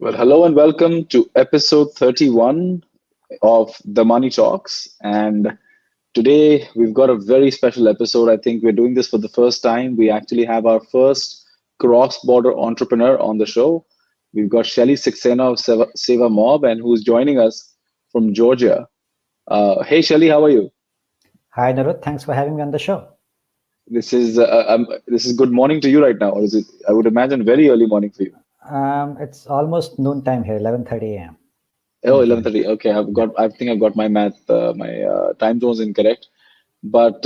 Well, hello and welcome to episode 31 of the Money Talks. And today we've got a very special episode. I think we're doing this for the first time. We actually have our first cross border entrepreneur on the show. We've got Shelley Saxena of Sevamob and who's joining us from Georgia. Hey, Shelley, how are you? Hi, Narut. Thanks for having me on the show. This is good morning to you right now, or is it? I would imagine very early morning for you. It's almost noon time here, 11:30 a.m. Oh, 11:30. Okay, I think I've got my time zones incorrect. But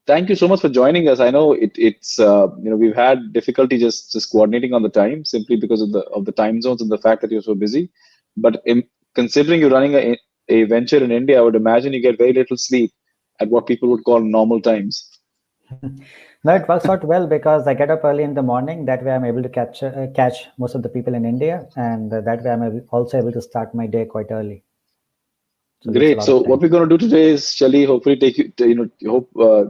thank you so much for joining us. I know we've had difficulty just coordinating on the time simply because of the time zones and the fact that you're so busy. But considering you're running a venture in India, I would imagine you get very little sleep at what people would call normal times. No, it works out well because I get up early in the morning. That way, I'm able to catch most of the people in India, and that way, also able to start my day quite early. So great. So what we're going to do today is, Shelley, hopefully take you to,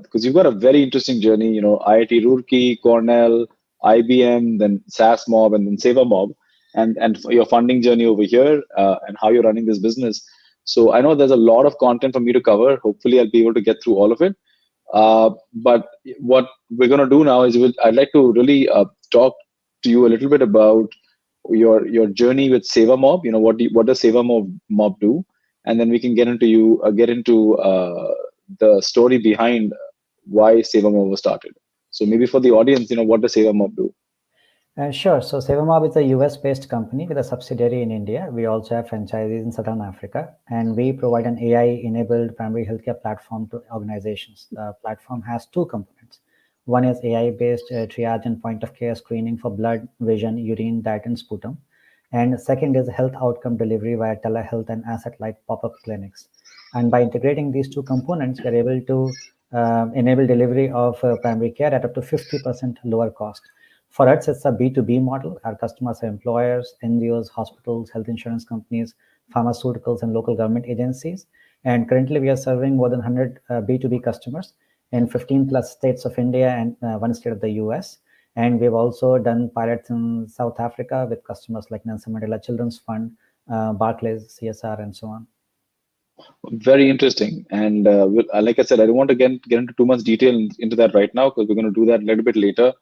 because you've got a very interesting journey. IIT Roorkee, Cornell, IBM, then Saasmob, and then Sevamob, and your funding journey over here, and how you're running this business. So I know there's a lot of content for me to cover. Hopefully, I'll be able to get through all of it. But what we're going to do now is I'd like to really talk to you a little bit about your journey with Sevamob. What does Sevamob do? And then we can get into the story behind why Sevamob was started. So maybe for the audience, what does Sevamob do? Sure. So Sevamob is a US-based company with a subsidiary in India. We also have franchises in Southern Africa, and we provide an AI-enabled primary healthcare platform to organizations. The platform has two components. One is AI-based triage and point-of-care screening for blood, vision, urine, diet, and sputum. And second is health outcome delivery via telehealth and asset-light pop-up clinics. And by integrating these two components, we're able to enable delivery of primary care at up to 50% lower cost. For us, it's a B2B model. Our customers are employers, NGOs, hospitals, health insurance companies, pharmaceuticals, and local government agencies. And currently, we are serving more than 100 B2B customers in 15 plus states of India and one state of the US. And we've also done pilots in South Africa with customers like Nelson Mandela Children's Fund, Barclays, CSR, and so on. Very interesting. And like I said, I don't want to get into too much detail into that right now because we're going to do that a little bit later.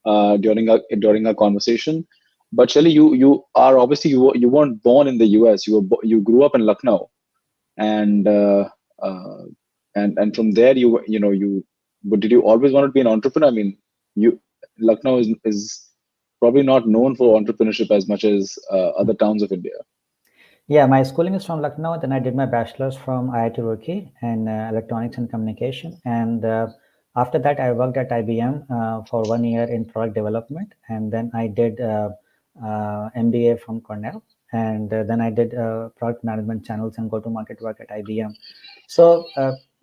During our conversation, but Shelley, you are obviously you weren't born in the US. You grew up in Lucknow, and from there but did you always want to be an entrepreneur? I mean, Lucknow is probably not known for entrepreneurship as much as other towns of India. Yeah, my schooling is from Lucknow. Then I did my bachelor's from IIT Roorkee in electronics and communication, and after that, I worked at IBM for 1 year in product development, and then I did MBA from Cornell, and then I did product management channels and go-to-market work at IBM. So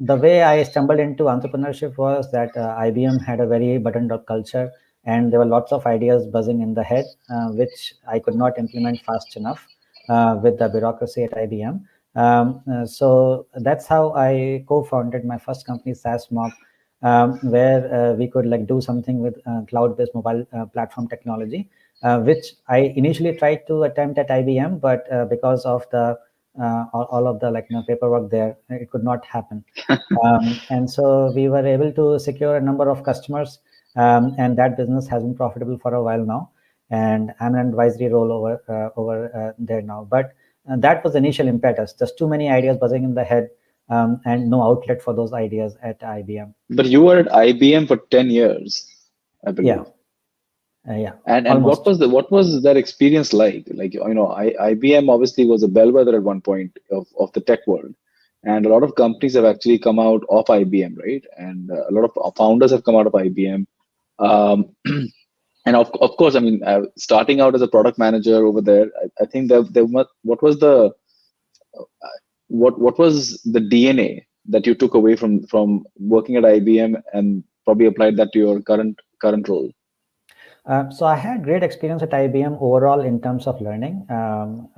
the way I stumbled into entrepreneurship was that IBM had a very buttoned-up culture, and there were lots of ideas buzzing in the head, which I could not implement fast enough with the bureaucracy at IBM. So that's how I co-founded my first company, Saasmob, where we could do something with cloud-based mobile platform technology, which I initially tried to attempt at IBM, but because of the all of the paperwork there, it could not happen. And so we were able to secure a number of customers, and that business has been profitable for a while now. And I'm an advisory role over there now. But that was the initial impetus. Just too many ideas buzzing in the head. And no outlet for those ideas at IBM. But you were at IBM for 10 years, I believe. Yeah. And what was that experience like? IBM obviously was a bellwether at one point of the tech world, and a lot of companies have actually come out of IBM, right? And a lot of founders have come out of IBM. And of course, I mean, starting out as a product manager over there, I think what was the DNA that you took away from working at IBM and probably applied that to your current role? So I had great experience at IBM overall in terms of learning.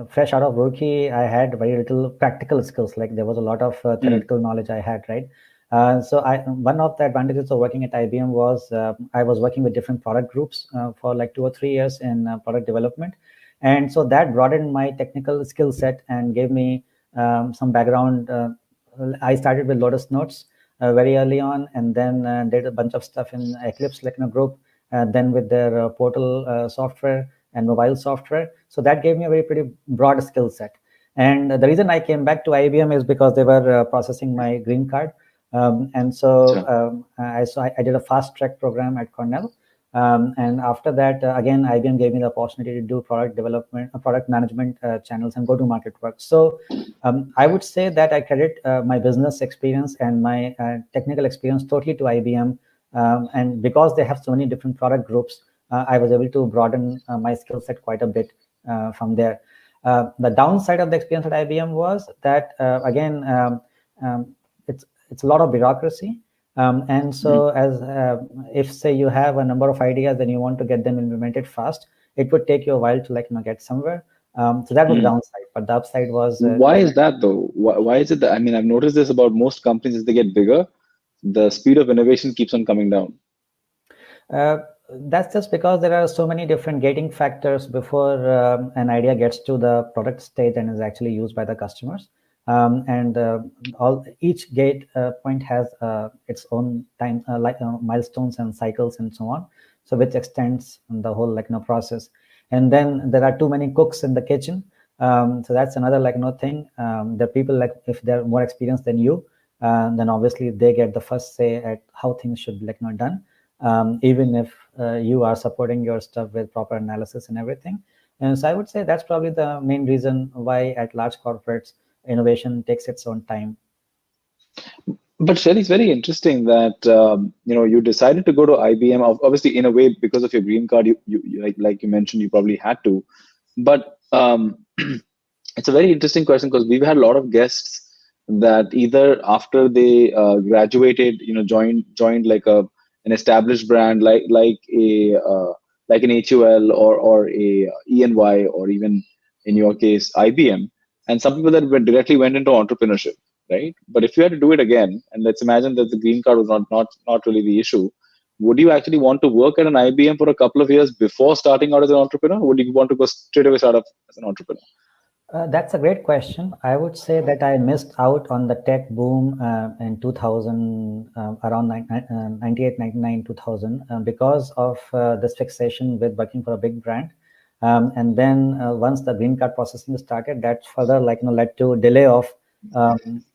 Fresh out of Roorkee, I had very little practical skills. There was a lot of theoretical knowledge I had, right? So one of the advantages of working at IBM was I was working with different product groups for 2 or 3 years in product development. And so that broadened my technical skill set and gave me some background. I started with Lotus Notes very early on, and then did a bunch of stuff in Eclipse group, then with their portal software and mobile software. So that gave me a very pretty broad skill set. And the reason I came back to IBM is because they were processing my green card. And so I did a fast track program at Cornell. And after that, again, IBM gave me the opportunity to do product development, product management channels and go-to-market work. So I would say that I credit my business experience and my technical experience totally to IBM. And because they have so many different product groups, I was able to broaden my skill set quite a bit from there. The downside of the experience at IBM was that, again, it's a lot of bureaucracy. And so as if say you have a number of ideas and you want to get them implemented fast, it would take you a while to get somewhere. So that was the downside, but the upside was why is that though? Why is it that, I mean, I've noticed this about most companies as they get bigger, the speed of innovation keeps on coming down. That's just because there are so many different gating factors before an idea gets to the product stage and is actually used by the customers. And each gate point has its own time, milestones and cycles and so on. So which extends the whole process. And then there are too many cooks in the kitchen. So that's another thing. The people if they're more experienced than you, then obviously they get the first say at how things should be done. Even if you are supporting your stuff with proper analysis and everything. And so I would say that's probably the main reason why at large corporates, innovation takes its own time. But Shelley, it's very interesting that you decided to go to IBM. Obviously, in a way, because of your green card, you like you mentioned, you probably had to. But it's a very interesting question because we've had a lot of guests that either after they graduated, joined like an established brand like an HUL or a ENY or even in your case IBM, and some people that directly went into entrepreneurship, right? But if you had to do it again, and let's imagine that the green card was not really the issue, would you actually want to work at an IBM for a couple of years before starting out as an entrepreneur? Or would you want to go straight away start off as an entrepreneur? That's a great question. I would say that I missed out on the tech boom in 2000, around 98, 99, 2000, because of this fixation with working for a big brand. And then once the green card processing started, that further led to delay of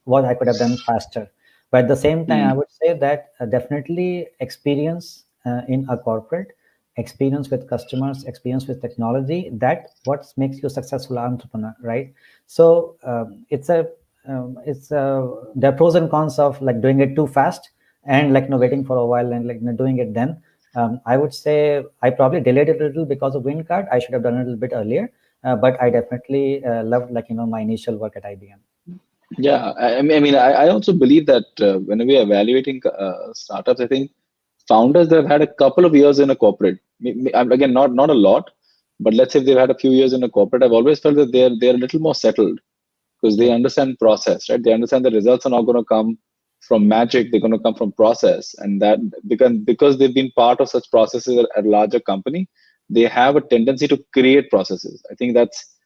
what I could have done faster. But at the same time, I would say that definitely experience in a corporate, experience with customers, experience with technology, that what makes you a successful entrepreneur, right? So there are pros and cons of doing it too fast and waiting for a while and doing it then. I would say I probably delayed it a little because of green card. I should have done it a little bit earlier, but I definitely loved my initial work at IBM. Yeah, I also believe that whenever we're evaluating startups, I think founders that have had a couple of years in a corporate, again, not a lot, but let's say if they've had a few years in a corporate, I've always felt that they're a little more settled because they understand process, right? They understand the results are not going to come from magic; they're going to come from process, and that because they've been part of such processes at a larger company, they have a tendency to create processes. I think that's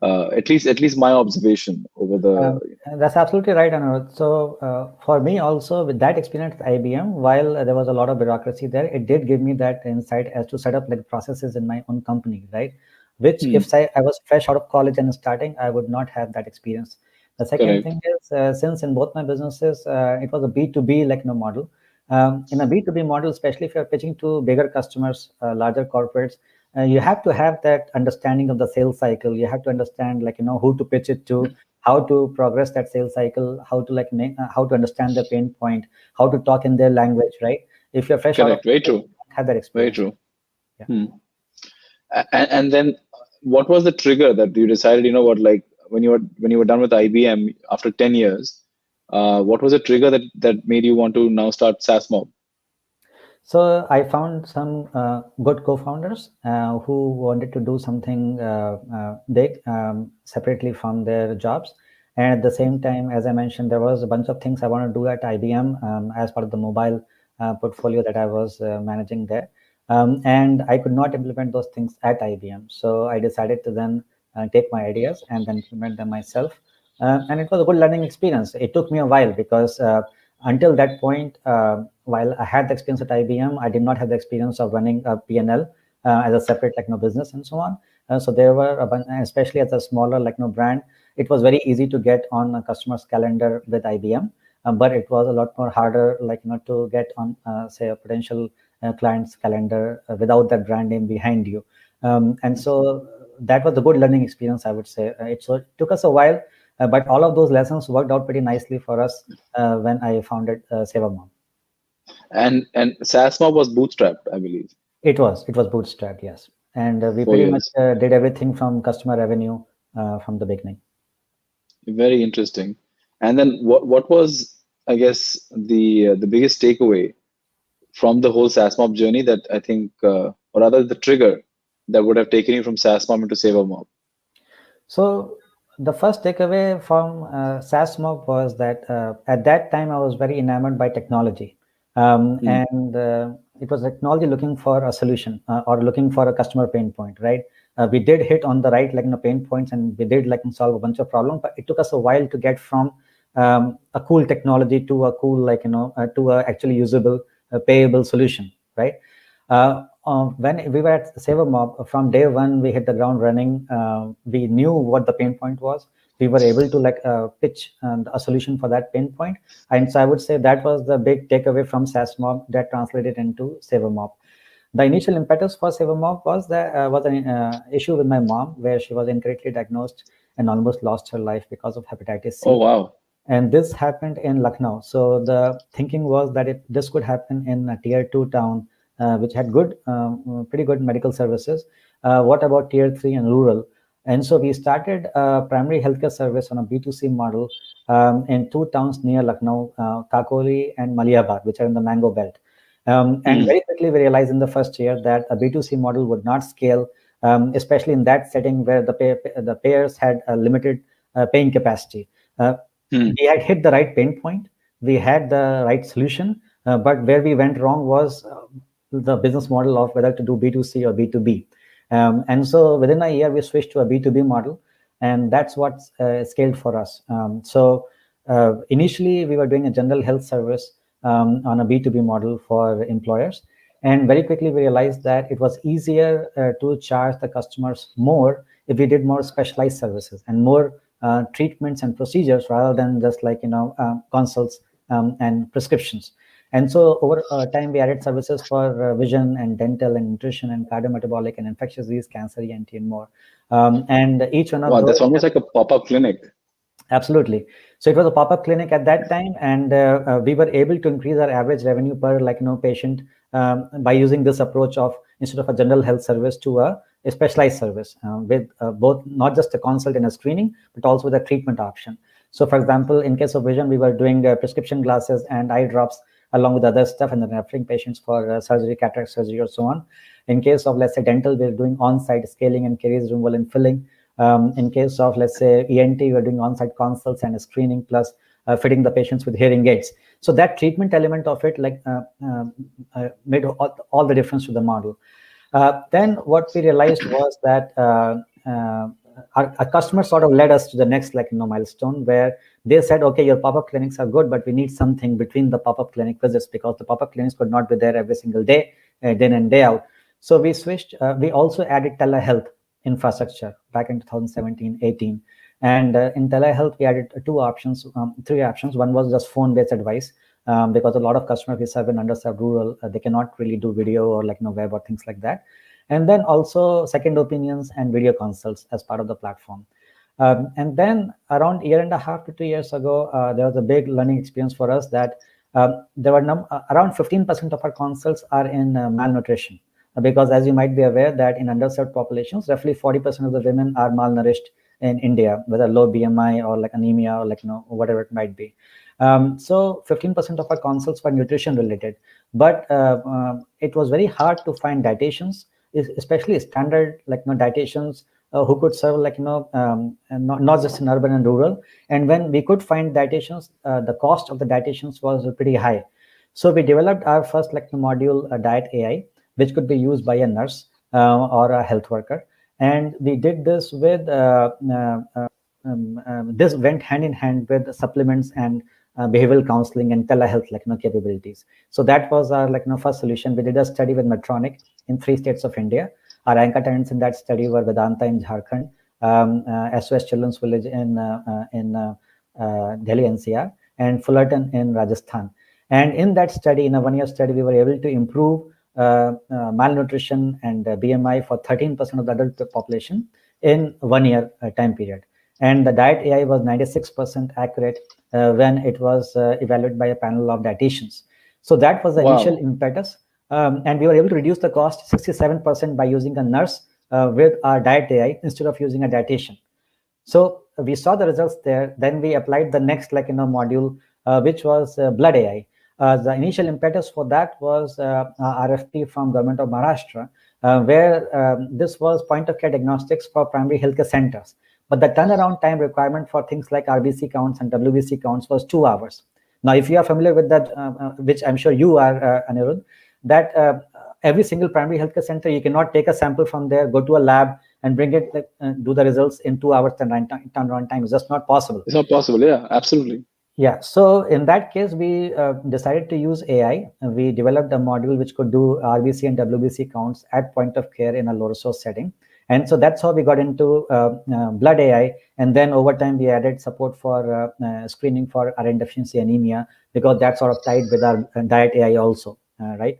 at least my observation over the. That's absolutely right, Anirudh. So for me also, with that experience at IBM, while there was a lot of bureaucracy there, it did give me that insight as to set up processes in my own company, right? Which if I was fresh out of college and starting, I would not have that experience. The second thing is, since in both my businesses, it was a B2B model. In a B2B model, especially if you're pitching to bigger customers, larger corporates, you have to have that understanding of the sales cycle. You have to understand who to pitch it to, how to progress that sales cycle, how to how to understand the pain point, how to talk in their language, right? If you're fresh out of very true, have that experience. Very true. Yeah. And then what was the trigger that you decided, when you were done with IBM after 10 years, what was the trigger that made you want to now start Saasmob? So I found some good co-founders who wanted to do something big separately from their jobs. And at the same time, as I mentioned, there was a bunch of things I wanted to do at IBM as part of the mobile portfolio that I was managing there. And I could not implement those things at IBM. So I decided to then take my ideas and then implement them myself. And it was a good learning experience. It took me a while because until that point, while I had the experience at IBM, I did not have the experience of running a P&L as a separate business and so on. So there were a bunch, especially as a smaller brand, it was very easy to get on a customer's calendar with IBM, but it was a lot more harder to get on say a potential client's calendar without that brand name behind you. And so that was a good learning experience, I would say. It took us a while, but all of those lessons worked out pretty nicely for us when I founded Sevamob. And Saasmob was bootstrapped, I believe. It was bootstrapped, yes. And we 4 pretty much years. did everything from customer revenue from the beginning. Very interesting. And then what was, I guess, the biggest takeaway from the whole Saasmob journey that I think, or rather the trigger that would have taken you from Saasmob into Sevamob? So the first takeaway from Saasmob was that at that time I was very enamored by technology, and it was technology looking for a solution or looking for a customer pain point, right? We did hit on the right pain points, and we did solve a bunch of problems, but it took us a while to get from a cool technology to a cool to a actually usable payable solution, right? When we were at Sevamob, from day one, we hit the ground running. We knew what the pain point was. We were able to pitch a solution for that pain point. And so I would say that was the big takeaway from Saasmob that translated into Sevamob. The initial impetus for Sevamob was an issue with my mom, where she was incorrectly diagnosed and almost lost her life because of hepatitis C. Oh, wow. And this happened in Lucknow. So the thinking was that this could happen in a tier 2 town, which had pretty good medical services. What about tier 3 and rural? And so we started a primary healthcare service on a B2C model in 2 towns near Lucknow, Kakoli and Maliabad, which are in the Mango Belt. And very quickly we realized in the first year that a B2C model would not scale, especially in that setting where the payers had a limited paying capacity. We had hit the right pain point. We had the right solution, but where we went wrong was the business model of whether to do B2C or B2B. And so within a year, we switched to a B2B model, and that's what scaled for us. So initially, we were doing a general health service on a B2B model for employers. And very quickly, we realized that it was easier to charge the customers more if we did more specialized services and more treatments and procedures rather than just consults and prescriptions. And so over time, we added services for vision and dental and nutrition and cardiometabolic and infectious disease, cancer, ENT, and more. And each one of those. That's almost like a pop-up clinic. Absolutely. So it was a pop-up clinic at that time, and we were able to increase our average revenue per patient by using this approach of instead of a general health service to a specialized service with both not just a consult and a screening, but also with a treatment option. So for example, in case of vision, we were doing prescription glasses and eye drops along with other stuff, and then referring patients for surgery, cataract surgery, or so on. In case of, let's say, dental, we're doing on-site scaling and caries removal and filling. In case of, let's say, ENT, we're doing on-site consults and screening plus fitting the patients with hearing aids. So that treatment element of it made all the difference to the model. Then what we realized was that our customers sort of led us to the next milestone, where they said, okay, your pop-up clinics are good, but we need something between the pop-up clinic visits, because the pop-up clinics could not be there every single day, day in and day out. So we switched. We also added telehealth infrastructure back in 2017-18. And in telehealth, we added three options. One was just phone-based advice, because a lot of customers we serve in underserved rural, they cannot really do video or web or things like that. And then also second opinions and video consults as part of the platform. And then around a year and a half to 2 years ago, there was a big learning experience for us that there were around 15% of our consults are in malnutrition. Because as you might be aware that in underserved populations, roughly 40% of the women are malnourished in India, whether low BMI or anemia or whatever it might be. So 15% of our consults were nutrition related, but it was very hard to find dietitians, especially standard dietitians who could serve not just in urban and rural. And when we could find dietitians, the cost of the dietitians was pretty high. So we developed our first module, Diet AI, which could be used by a nurse or a health worker. And we did this with this went hand in hand with supplements and behavioral counseling and telehealth capabilities. So that was our first solution. We did a study with Medtronic in 3 states of India. Our anchor tenants in that study were Vedanta in Jharkhand, SOS Children's Village in Delhi NCR, and Fullerton in Rajasthan. And in that study, in a 1-year study, we were able to improve malnutrition and BMI for 13% of the adult population in 1-year time period. And the diet AI was 96% accurate when it was evaluated by a panel of dietitians. So that was the initial impetus. And we were able to reduce the cost 67% by using a nurse with our diet AI instead of using a dietitian. So we saw the results there. Then we applied the next module, which was blood AI. The initial impetus for that was RFP from Government of Maharashtra, where this was point of care diagnostics for primary healthcare centers. But the turnaround time requirement for things like RBC counts and WBC counts was 2 hours. Now, if you are familiar with that, which I'm sure you are, Anirudh, that every single primary healthcare center, you cannot take a sample from there, go to a lab and bring it, do the results in 2 hours turnaround time. It's just not possible. It's not possible. Yeah, absolutely. Yeah. So in that case, we decided to use AI. We developed a module which could do RBC and WBC counts at point of care in a low resource setting. And so that's how we got into blood AI. And then over time, we added support for screening for iron deficiency anemia, because that's sort of tied with our diet AI also, right?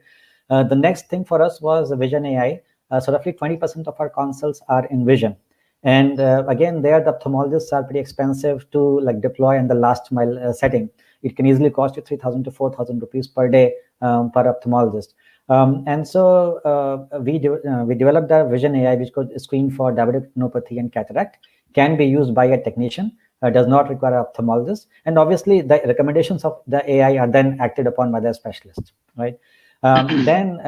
The next thing for us was vision AI. So roughly 20% of our consults are in vision. And again, there the ophthalmologists are pretty expensive to deploy in the last mile setting. It can easily cost you 3,000 to 4,000 rupees per day per ophthalmologist. And so we developed a vision AI which could screen for diabetic retinopathy and cataract, can be used by a technician, does not require an ophthalmologist. And obviously the recommendations of the AI are then acted upon by the specialist, right? Then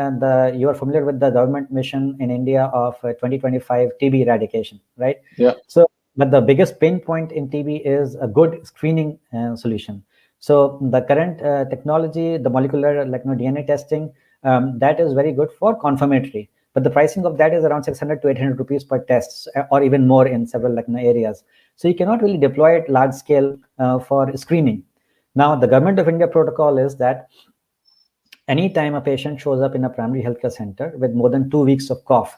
you are familiar with the government mission in India of 2025 TB eradication, right? Yeah. So, but the biggest pain point in TB is a good screening solution. So the current technology, the molecular DNA testing, that is very good for confirmatory, but the pricing of that is around 600 to 800 rupees per test, or even more in several areas. So you cannot really deploy it large scale for screening. Now, the Government of India protocol is that anytime a patient shows up in a primary healthcare center with more than 2 weeks of cough,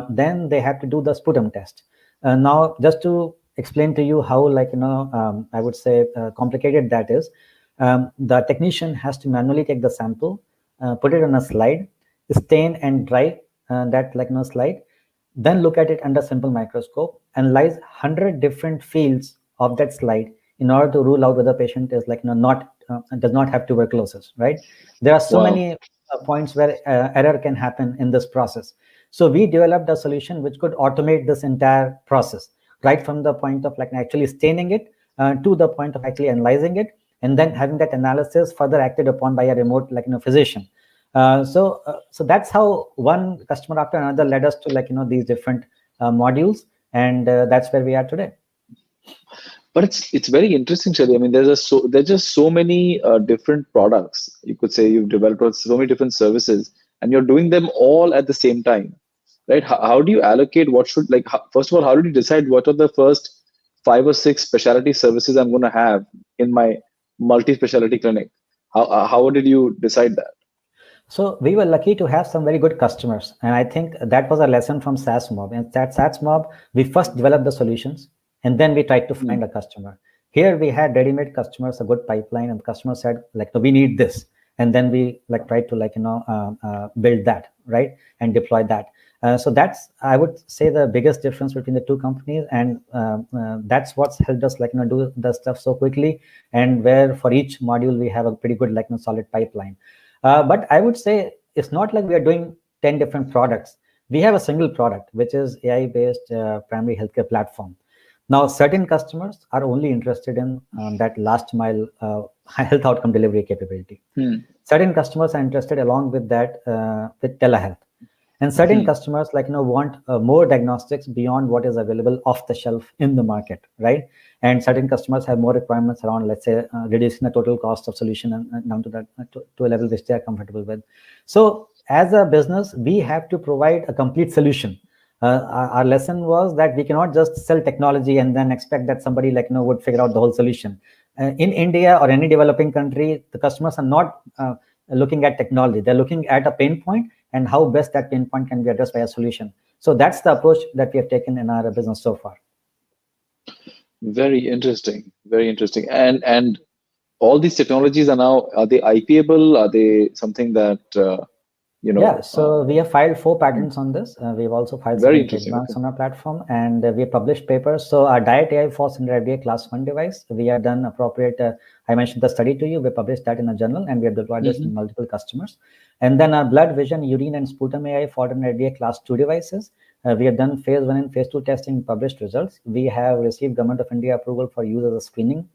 then they have to do the sputum test. Now, just to explain to you how, I would say complicated that is, the technician has to manually take the sample, put it on a slide, stain and dry that slide, then look at it under simple microscope, analyze 100 different fields of that slide in order to rule out whether the patient is does not have tuberculosis, right? There are so many points where error can happen in this process. So we developed a solution which could automate this entire process, right from the point of actually staining it to the point of actually analyzing it, and then having that analysis further acted upon by a remote physician. So that's how one customer after another led us to these different modules, and that's where we are today. But it's very interesting, Shelley. I mean, there's just so many different products. You could say you've developed so many different services, and you're doing them all at the same time, right? How do you allocate what should first of all, how did you decide what are the first 5 or 6 specialty services I'm going to have in my multi-specialty clinic? How did you decide that? So we were lucky to have some very good customers, and I think that was a lesson from Saasmob. And at Saasmob, we first developed the solutions, and then we tried to find a customer. Here we had ready-made customers, a good pipeline, and the customer said, we need this. And then we tried to build that, right, and deploy that. So that's, I would say, the biggest difference between the two companies, and that's what's helped us do the stuff so quickly, and where for each module we have a pretty good solid pipeline. But I would say it's not like we are doing 10 different products. We have a single product, which is AI-based primary healthcare platform. Now, certain customers are only interested in that last mile health outcome delivery capability. Certain customers are interested along with that with telehealth. And certain customers want more diagnostics beyond what is available off the shelf in the market, right? And certain customers have more requirements around, let's say, reducing the total cost of solution and down to that to a level which they are comfortable with. So as a business, we have to provide a complete solution. Our lesson was that we cannot just sell technology and then expect that somebody would figure out the whole solution. In India or any developing country, the customers are not looking at technology. They're looking at a pain point and how best that pain point can be addressed by a solution. So that's the approach that we have taken in our business so far. Very interesting. Very interesting. And all these technologies are they IPable? Are they something that Yeah, so we have filed 4 patents on this. We've also filed some trademarks on our platform, and we have published papers. So our Diet AI falls under FDA Class 1 device. We have done appropriate, I mentioned the study to you, we published that in a journal, and we have deployed this in multiple customers. And then our blood, vision, urine, and sputum AI fall under FDA Class 2 devices. We have done phase 1 and phase 2 testing, published results. We have received Government of India approval for use as a screening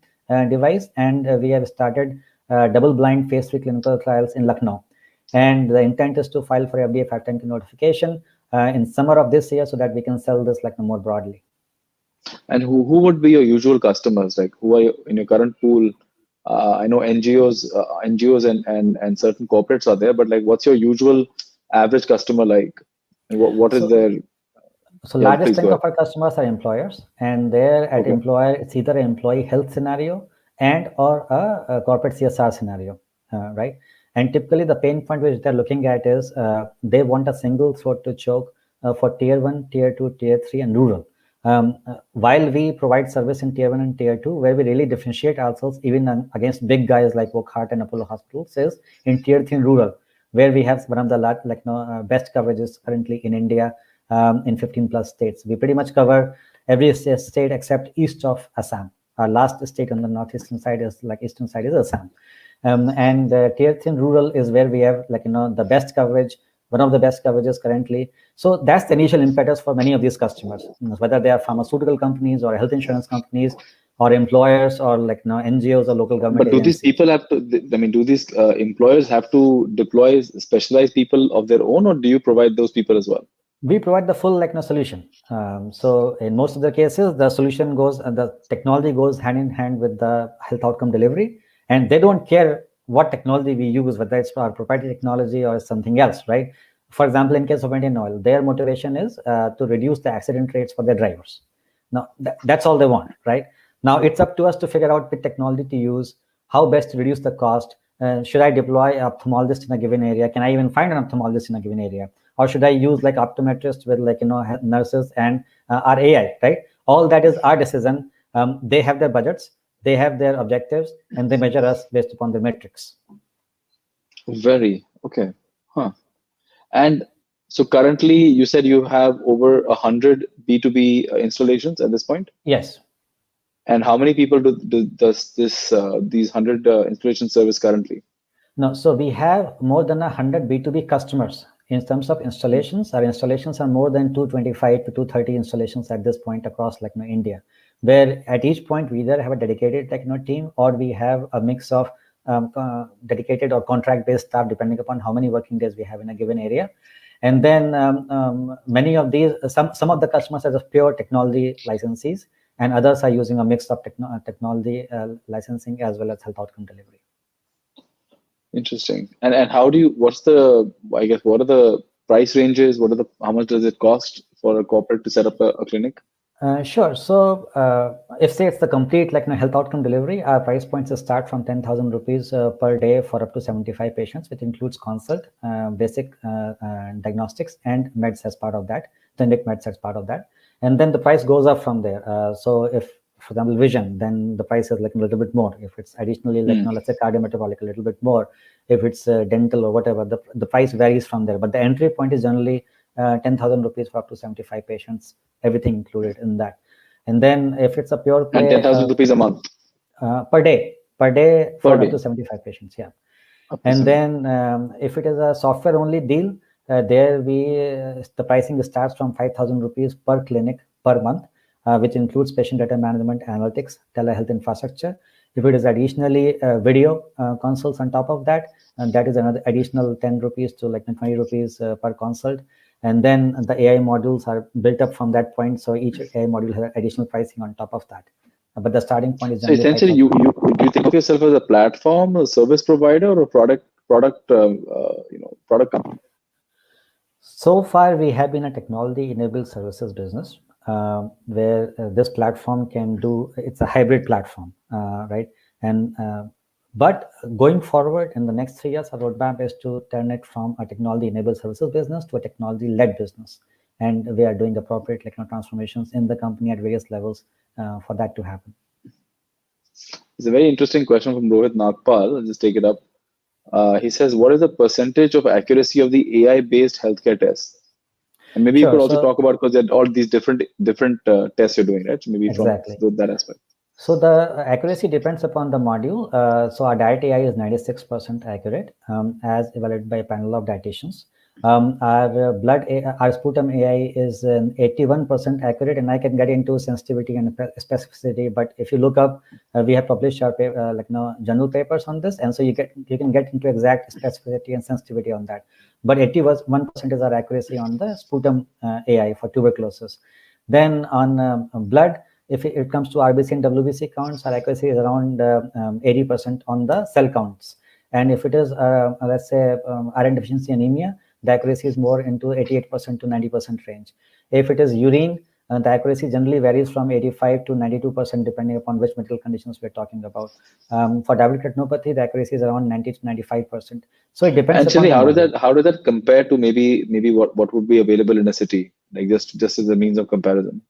device, and we have started double-blind phase 3 clinical trials in Lucknow. And the intent is to file for FDA 510(k) notification in summer of this year, so that we can sell this more broadly. And who would be your usual customers? Like, who are in your current pool? I know NGOs and certain corporates are there, but what's your usual average customer like? And what is their? So largest chunk of our customers are employers, and there at employer, it's either an employee health scenario and or a corporate CSR scenario, right? And typically the pain point which they're looking at is they want a single throat to choke for tier 1, tier 2, tier 3, and rural. While we provide service in tier 1 and tier 2, where we really differentiate ourselves even against big guys like Wockhardt and Apollo Hospitals, is in tier 3 and rural, where we have one of the best coverages currently in India in 15 plus states. We pretty much cover every state except east of Assam. Our last state on the northeastern side is eastern side is Assam. And tier 3 rural is where we have the best coverage, one of the best coverages currently. So that's the initial impetus for many of these customers, whether they are pharmaceutical companies or health insurance companies or employers or NGOs or local government But do agencies. these people have to, do these employers have to deploy specialized people of their own, or do you provide those people as well? We provide the full solution. So in most of the cases, the solution goes and the technology goes hand in hand with the health outcome delivery. And they don't care what technology we use, whether it's our proprietary technology or something else, right? For example, in case of Indian Oil, their motivation is to reduce the accident rates for their drivers. Now, that's all they want, right? Now, it's up to us to figure out the technology to use, how best to reduce the cost. Should I deploy an ophthalmologist in a given area? Can I even find an ophthalmologist in a given area? Or should I use optometrists with nurses and our AI, right? All that is our decision. They have their budgets. They have their objectives, and they measure us based upon the metrics. Very okay, huh? And so currently, you said you have over 100 B2B installations at this point. Yes. And how many people does these 100 installation service currently? No, so we have more than 100 B2B customers. In terms of installations, our installations are more than 225 to 230 installations at this point across India, where at each point we either have a dedicated team or we have a mix of dedicated or contract-based staff, depending upon how many working days we have in a given area. And then many of these, some of the customers are just pure technology licensees, and others are using a mix of technology licensing as well as health outcome delivery. Interesting. And how do you? What are the price ranges? How much does it cost for a corporate to set up a clinic? Sure. So if say it's the complete health outcome delivery, our price points start from 10,000 rupees per day for up to 75 patients, which includes consult, basic diagnostics, and meds as part of that, generic meds as part of that. And then the price goes up from there. So if, for example, vision, then the price is a little bit more. If it's additionally let's say cardiometabolic, a little bit more. If it's dental or whatever, the price varies from there. But the entry point is generally 10,000 rupees for up to 75 patients, everything included in that. And then if it's a pure play, and 10,000 rupees a month per day for up to 75 patients, yeah. And then if it is a software only deal, there the pricing starts from 5,000 rupees per clinic per month, which includes patient data management, analytics, telehealth infrastructure. If it is additionally video consults on top of that, and that is another additional 10 rupees to 20 rupees per consult. And then the AI modules are built up from that point. So each AI module has additional pricing on top of that. But the starting point is so essentially, do you think of yourself as a platform, a service provider, or a product company? So far, we have been a technology-enabled services business where this platform can do. It's a hybrid platform, right? And but going forward in the next 3 years, our roadmap is to turn it from a technology-enabled services business to a technology-led business, and we are doing appropriate transformations in the company at various levels for that to happen. It's a very interesting question from Rohit Nagpal. I'll just take it up. He says, what is the percentage of accuracy of the AI-based healthcare tests? And maybe you could also talk about, because there are all these different tests you're doing, right? So maybe exactly from that aspect. So the accuracy depends upon the module. So our diet AI is 96% accurate as evaluated by a panel of dietitians. Our sputum AI is 81% accurate, and I can get into sensitivity and specificity. But if you look up, we have published our journal papers on this, and so you can get into exact specificity and sensitivity on that. But 81% is our accuracy on the sputum AI for tuberculosis. Then on blood, if it comes to RBC and WBC counts, our accuracy is around 80% on the cell counts. And if it is, let's say, iron deficiency anemia, the accuracy is more into 88% to 90% range. If it is urine, the accuracy generally varies from 85 to 92% depending upon which medical conditions we're talking about. For diabetic retinopathy, the accuracy is around 90 to 95%. So it depends. Actually, how does that compare to maybe what would be available in a city, like just as a means of comparison?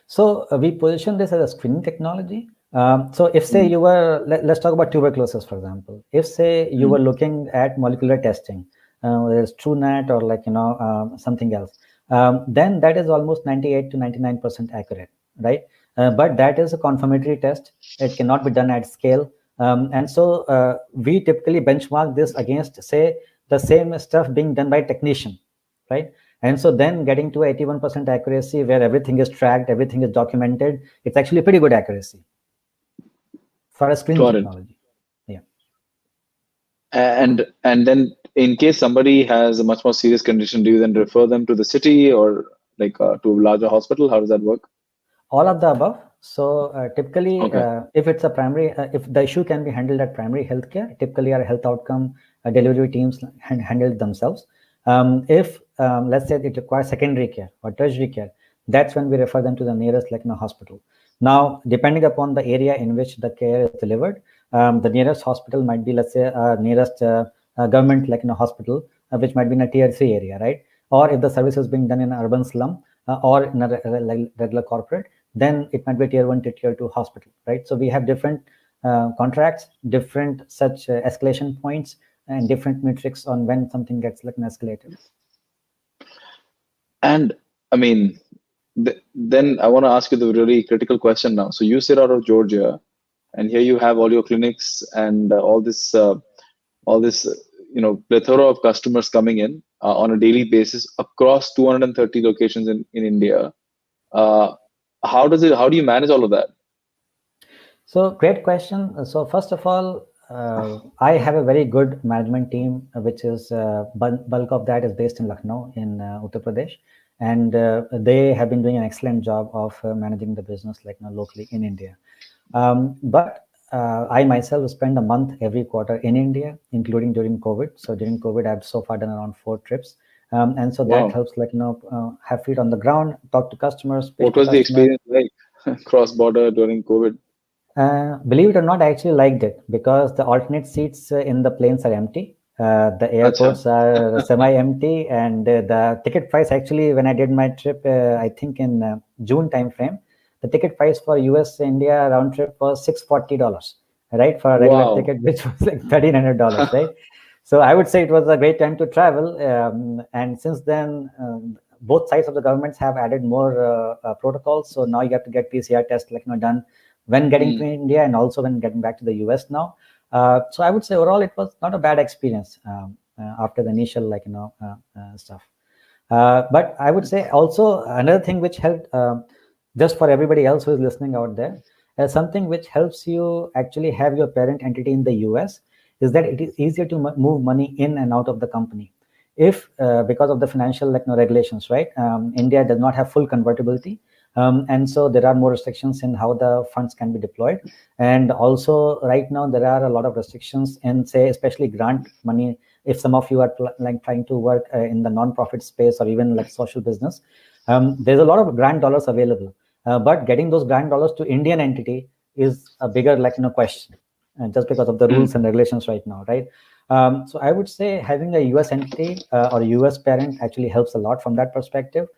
So we position this as a screening technology. So if say you were, let's talk about tuberculosis, for example. If say you were looking at molecular testing, whether it's TrueNet or something else, then that is almost 98 to 99% accurate, right? But that is a confirmatory test. It cannot be done at scale. And so we typically benchmark this against, say, the same stuff being done by a technician, right? And so then getting to 81% accuracy where everything is tracked, everything is documented, it's actually pretty good accuracy for a screening technology. Yeah. And then in case somebody has a much more serious condition, do you then refer them to the city or to a larger hospital? How does that work? All of the above. So typically, if it's a primary, if the issue can be handled at primary healthcare, typically our health outcome delivery teams handle it themselves. If let's say it requires secondary care or tertiary care, that's when we refer them to the nearest hospital. Now, depending upon the area in which the care is delivered, the nearest hospital might be, let's say, nearest government hospital, which might be in a tier 3 area, right? Or if the service is being done in an urban slum or in a regular corporate, then it might be tier 1 to tier 2 hospital, right? So we have different contracts, different such escalation points, and different metrics on when something gets escalated. And I mean, then I want to ask you the really critical question now. So you sit out of Georgia, and here you have all your clinics and all this plethora of customers coming in on a daily basis across 230 locations in India. How do you manage all of that? So great question. So first of all, I have a very good management team, which is bulk of that is based in Lucknow in Uttar Pradesh, and they have been doing an excellent job of managing the business locally in India. But I myself spend a month every quarter in India, including during COVID. So during COVID, I've so far done around 4 trips. And so that helps have feet on the ground, talk to customers. What was the experience like cross-border during COVID? Believe it or not, I actually liked it because the alternate seats in the planes are empty. The airports are semi-empty, and the ticket price actually, when I did my trip, I think in June timeframe, the ticket price for US-India round trip was $640, right? For a regular ticket, which was like $1,300, right? So I would say it was a great time to travel. And since then, both sides of the governments have added more protocols. So now you have to get PCR tests done when getting to India and also when getting back to the US now. So I would say overall it was not a bad experience after the initial stuff. But I would say also another thing which helped, just for everybody else who is listening out there, something which helps you actually have your parent entity in the US is that it is easier to move money in and out of the company. If because of the financial regulations, right? India does not have full convertibility. And so there are more restrictions in how the funds can be deployed. And also right now there are a lot of restrictions in, say, especially grant money if some of you are trying to work in the non-profit space or even like social business, there's a lot of grant dollars available, but getting those grant dollars to Indian entity is a bigger question, just because of the rules and regulations right now, right? So I would say having a US entity or a US parent actually helps a lot from that perspective.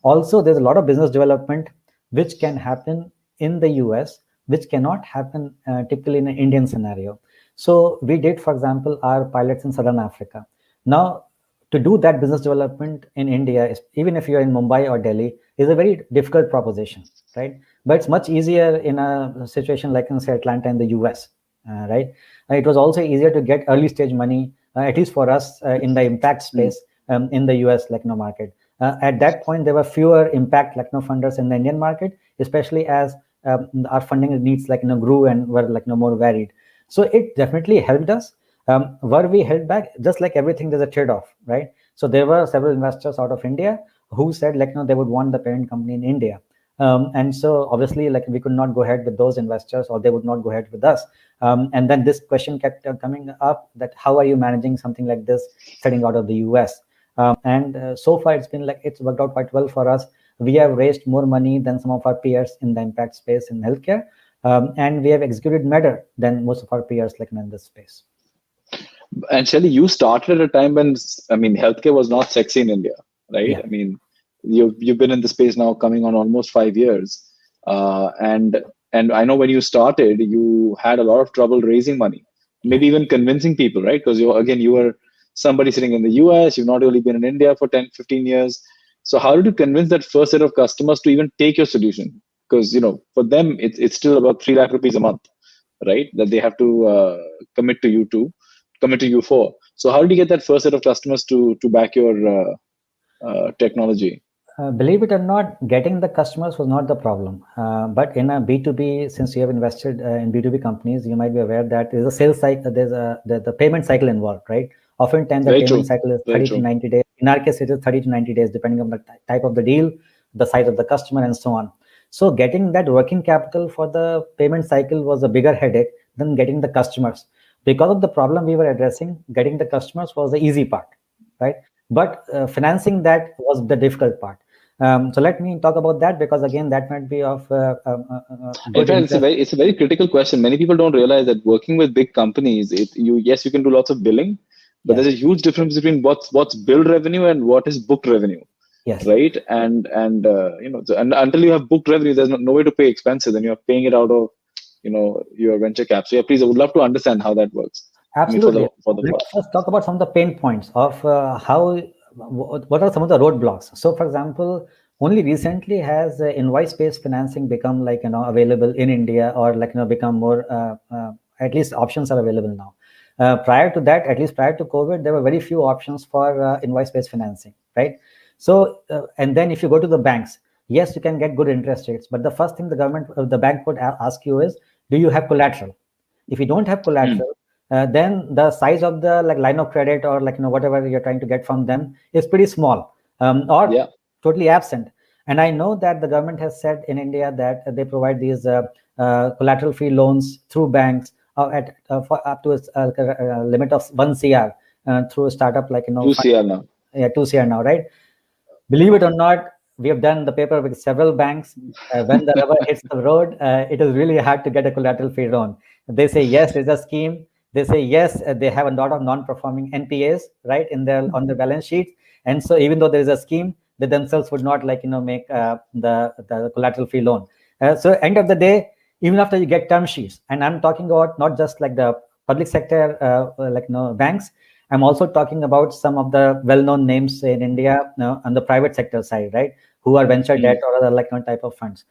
Also, there's a lot of business development which can happen in the US, which cannot happen typically in an Indian scenario. So we did, for example, our pilots in Southern Africa. Now, to do that business development in India, even if you're in Mumbai or Delhi, is a very difficult proposition, right? But it's much easier in a situation like in, say, Atlanta in the US, right? It was also easier to get early stage money, at least for us in the impact space in the US market. At that point, there were fewer impact funders in the Indian market, especially as our funding needs grew and were more varied. So it definitely helped us. Were we held back? Just like everything, there's a trade-off, right? So there were several investors out of India who said they would want the parent company in India. And so obviously we could not go ahead with those investors, or they would not go ahead with us. And then this question kept coming up, that how are you managing something like this setting out of the US? And so far it's been it's worked out quite well for us. We have raised more money than some of our peers in the impact space in healthcare, and we have executed better than most of our peers in this space. And Shelley, you started at a time when healthcare was not sexy in India, right? Yeah. You've been in the space now coming on almost 5 years, and I know when you started, you had a lot of trouble raising money, maybe even convincing people, right? Because you were somebody sitting in the US, you've not really been in India for 10, 15 years. So how did you convince that first set of customers to even take your solution? Because for them, it's still about 3 lakh rupees a month, right? That they have to commit to you for. So how did you get that first set of customers to back your technology? Believe it or not, getting the customers was not the problem. But in a B2B, since you have invested in B2B companies, you might be aware that there's a sales cycle, there's the payment cycle involved, right? Oftentimes the payment cycle is 30 to 90 days. In our case, it is 30 to 90 days, depending on the type of the deal, the size of the customer, and so on. So getting that working capital for the payment cycle was a bigger headache than getting the customers. Because of the problem we were addressing, getting the customers was the easy part, right? But financing that was the difficult part. So let me talk about that, because again, that might be of in fact, it's a very critical question. Many people don't realize that working with big companies, you can do lots of billing, but there's a huge difference between what's billed revenue and what is booked revenue. Yes. Right. And until you have booked revenue, there's no way to pay expenses, and you're paying it out of your venture cap. So please, I would love to understand how that works. Absolutely. Let's talk about some of the pain points of what are some of the roadblocks. So for example, only recently has invoice-based financing become available in India, or become more at least options are available now. Prior to that, at least prior to COVID, there were very few options for invoice-based financing, right? So and then if you go to the banks, yes, you can get good interest rates, but the first thing the bank would ask you is, do you have collateral? If you don't have collateral, then the size of the line of credit, or whatever you're trying to get from them, is pretty small, or totally absent. And I know that the government has said in India that they provide these collateral-free loans through banks for up to a limit of 1 CR through a startup 2 CR now. Yeah, 2 CR now, right? Believe it or not, we have done the paper with several banks. When the rubber hits the road, it is really hard to get a collateral-free loan. They say yes, there's a scheme. They say yes, they have a lot of non-performing NPAs, right, on their balance sheets. And so even though there is a scheme, they themselves would not make the collateral-free loan. So end of the day, even after you get term sheets, and I'm talking about not just the public sector banks, I'm also talking about some of the well-known names in India on the private sector side, right, who are venture debt or other type of funds.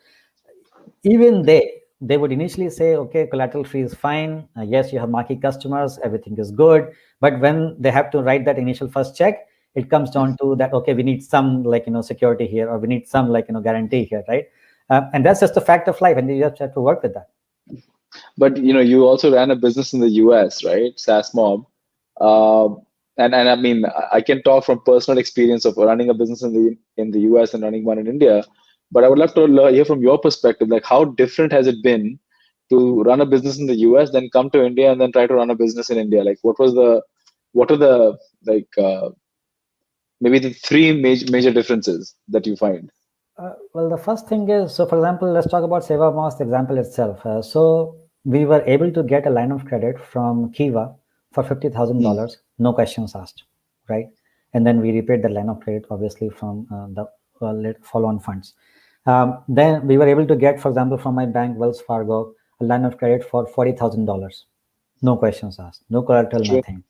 Even they would initially say, okay, collateral free is fine. Yes, you have marquee customers, everything is good. But when they have to write that initial first check, it comes down to that, okay, we need some security here, or we need some guarantee here, right? And that's just a fact of life, and you just have to work with that. But you also ran a business in the US, right? Saasmob. And I mean, I can talk from personal experience of running a business in the US and running one in India. But I would love to hear from your perspective, how different has it been to run a business in the US, then come to India and then try to run a business in India? What was the what are the maybe the three major differences that you find? Well, the first thing is, so for example, let's talk about Sevamob's example itself. So we were able to get a line of credit from Kiva for $50,000, no questions asked, right? And then we repaid the line of credit, obviously, from the follow-on funds. Then we were able to get, for example, from my bank, Wells Fargo, a line of credit for $40,000, no questions asked, no collateral, nothing.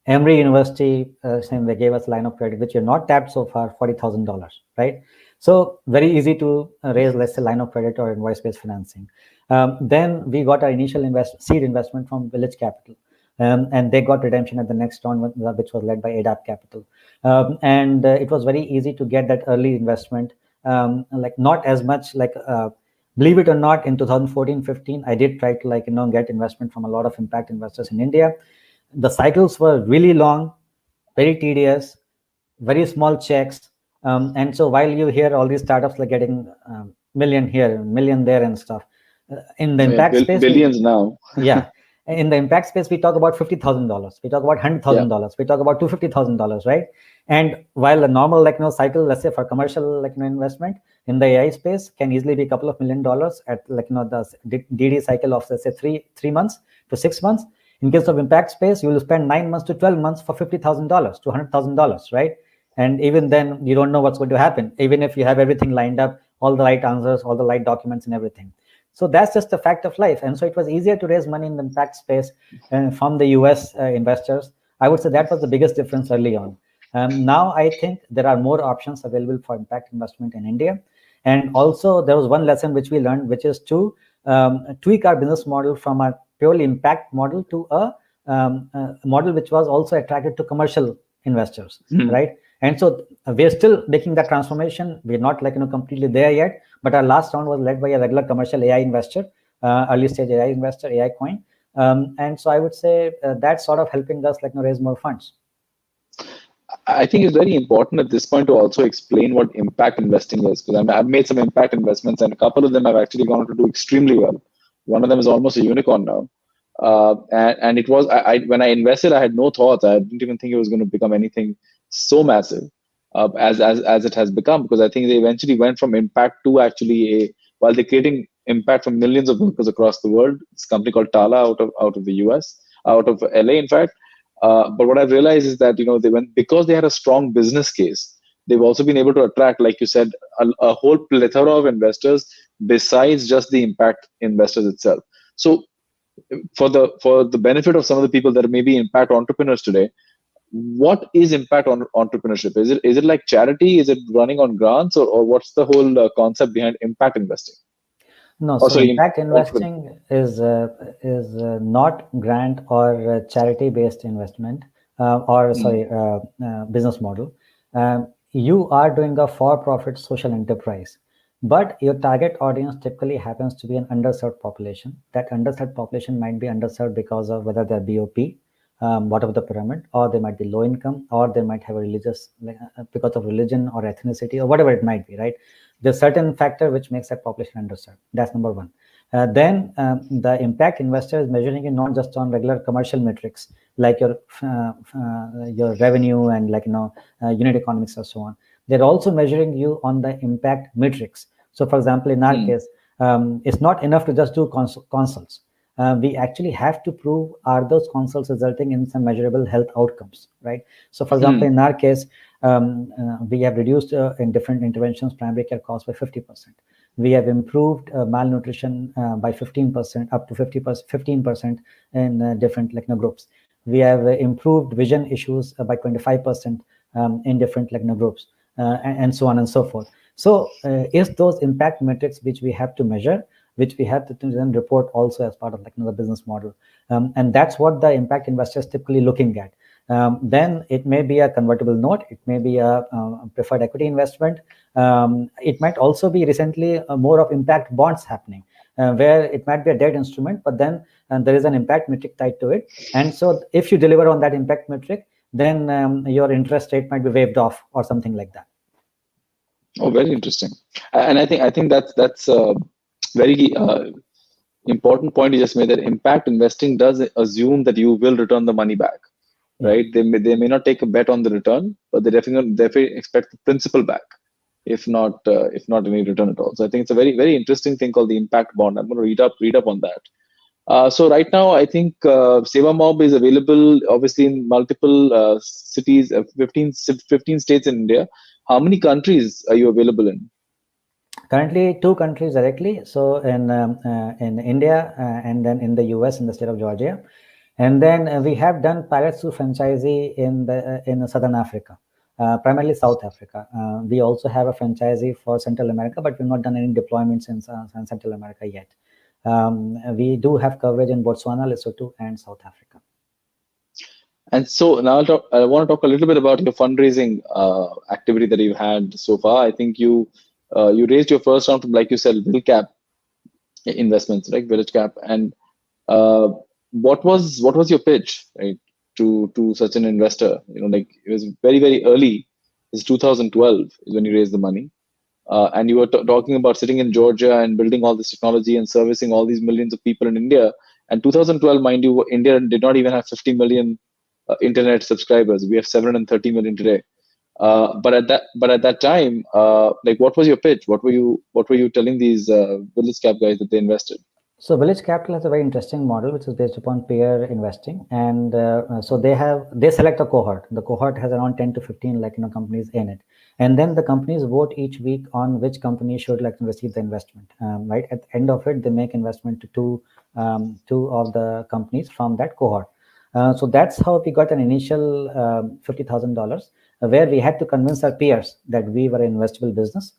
Emory University, same, they gave us a line of credit, which you're not tapped so far, $40,000, right? So very easy to raise, let's say, line of credit or invoice-based financing. Then we got our initial seed investment from Village Capital. And they got redemption at the next round, which was led by ADAP Capital. And it was very easy to get that early investment, like not as much like, believe it or not, in 2014-15, I did try to get investment from a lot of impact investors in India. The cycles were really long, very tedious, very small checks. And so while you hear all these startups like getting million here, million there and stuff, in the impact space, billions now. Yeah. In the impact space, we talk about $50,000. We talk about $100,000. We talk about $250,000, right? And while a normal cycle, let's say for commercial investment in the AI space can easily be a couple of $1 million at the DD cycle of, let's say, 3 months to 6 months. In case of impact space, you will spend 9 months to 12 months for $50,000 to $100,000, right? And even then, you don't know what's going to happen, even if you have everything lined up, all the right answers, all the right documents and everything. So that's just a fact of life. And so it was easier to raise money in the impact space from the US investors. I would say that was the biggest difference early on. Now I think there are more options available for impact investment in India. And also there was one lesson which we learned, which is to tweak our business model from a purely impact model to a model which was also attracted to commercial investors, right? And so we're still making that transformation. We're not completely there yet, but our last round was led by a regular commercial AI investor, early stage AI investor, AI Coin. And so I would say that's sort of helping us raise more funds. I think it's very important at this point to also explain what impact investing is, because I've made some impact investments and a couple of them have actually gone to do extremely well. One of them is almost a unicorn now. And it was, when I invested, I had no thoughts. I didn't even think it was going to become anything so massive as it has become, because I think they eventually went from impact to actually while they're creating impact for millions of workers across the world. It's a company called Tala out of the US, out of LA, in fact. But what I've realized is that they went, because they had a strong business case, they've also been able to attract, like you said, a whole plethora of investors besides just the impact investors itself. So for the benefit of some of the people that are maybe impact entrepreneurs today, what is impact entrepreneurship? Is it like charity? Is it running on grants, or what's the whole concept behind impact investing? No, so impact investing is not grant or charity-based investment business model. You are doing a for-profit social enterprise, but your target audience typically happens to be an underserved population. That underserved population might be underserved because of whether they're BOP, bottom of the pyramid, or they might be low income, or they might have a religious, because of religion or ethnicity or whatever it might be, right? There's certain factor which makes that population underserved. That's number one. Then the impact investor is measuring it not just on regular commercial metrics like your revenue and unit economics or so on. They're also measuring you on the impact metrics. So, for example, in our case, it's not enough to just do consults. We actually have to prove, are those consults resulting in some measurable health outcomes, right? So, for example, in our case, we have reduced in different interventions primary care costs by 50%. We have improved malnutrition by 15%, up to 15% in different groups. We have improved vision issues by 25% in different groups, and so on and so forth. So, is those impact metrics which we have to measure, which we have to then report also as part of the business model, and that's what the impact investor is typically looking at. Then it may be a convertible note, it may be a preferred equity investment. It might also be recently more of impact bonds happening, where it might be a debt instrument, but then there is an impact metric tied to it. And so if you deliver on that impact metric, then your interest rate might be waived off or something like that. Oh, very interesting. And I think that's a very important point you just made, that impact investing does assume that you will return the money back. right? They may not take a bet on the return, but they definitely expect the principal back, if not any return at all. So I think it's a very interesting thing called the impact bond. I'm going to read up on that. So right now, I think Sevamob is available, obviously, in multiple cities, 15 states in India. How many countries are you available in? Currently, 2 countries directly. So in India and then in the US, in the state of Georgia, and then we have done pilots through franchisee in Southern Africa, primarily South Africa. We also have a franchisee for Central America, but we've not done any deployments in Central America yet. We do have coverage in Botswana, Lesotho, and South Africa. And so now I want to talk a little bit about your fundraising activity that you've had so far. I think you raised your first round from, like you said, Village Cap investments, right? Village Cap. And what was your pitch, right, to such an investor? Like, it was very early. It's 2012 is when you raised the money. And you were talking about sitting in Georgia and building all this technology and servicing all these millions of people in India. And 2012, mind you, India did not even have 50 million internet subscribers. We have 730 million today. But at that time, like, what was your pitch? What were you telling these Village Cap guys that they invested? So Village Capital has a very interesting model, which is based upon peer investing, and so they select a cohort. The cohort has around 10 to 15 companies in it, and then the companies vote each week on which company should receive the investment. Right at the end of it, they make investment to two of the companies from that cohort. So that's how we got an initial $50,000, where we had to convince our peers that we were an investable business.